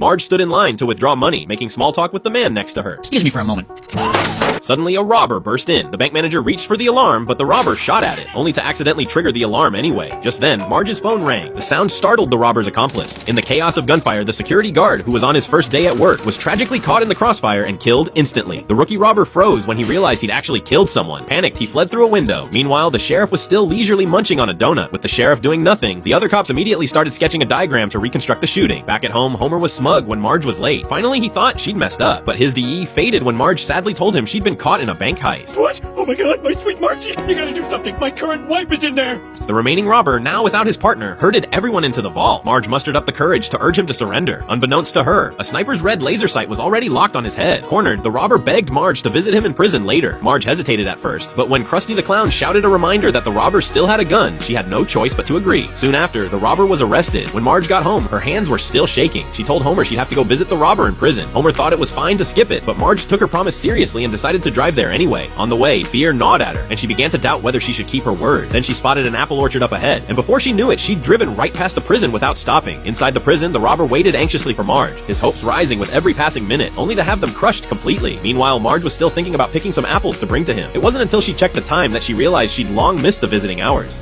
Marge stood in line to withdraw money, making small talk with the man next to her. Excuse me for a moment. Suddenly, a robber burst in. The bank manager reached for the alarm, but the robber shot at it, only to accidentally trigger the alarm anyway. Just then, Marge's phone rang. The sound startled the robber's accomplice. In the chaos of gunfire, the security guard, who was on his first day at work, was tragically caught in the crossfire and killed instantly. The rookie robber froze when he realized he'd actually killed someone. Panicked, he fled through a window. Meanwhile, the sheriff was still leisurely munching on a donut. With the sheriff doing nothing, the other cops immediately started sketching a diagram to reconstruct the shooting. Back at home, Homer was smug when Marge was late. Finally, he thought she'd messed up, but his DE faded when Marge sadly told him she'd been caught in a bank heist. What? Oh my god, my sweet Margie! You gotta do something! My current wife is in there! The remaining robber, now without his partner, herded everyone into the vault. Marge mustered up the courage to urge him to surrender. Unbeknownst to her, a sniper's red laser sight was already locked on his head. Cornered, the robber begged Marge to visit him in prison later. Marge hesitated at first, but when Krusty the Clown shouted a reminder that the robber still had a gun, she had no choice but to agree. Soon after, the robber was arrested. When Marge got home, her hands were still shaking. She told Homer she'd have to go visit the robber in prison. Homer thought it was fine to skip it, but Marge took her promise seriously and decided to drive there anyway. On the way, fear gnawed at her, and she began to doubt whether she should keep her word. Then she spotted an apple orchard up ahead, and before she knew it, she'd driven right past the prison without stopping. Inside the prison, the robber waited anxiously for Marge, his hopes rising with every passing minute, only to have them crushed completely. Meanwhile, Marge was still thinking about picking some apples to bring to him. It wasn't until she checked the time that she realized she'd long missed the visiting hours.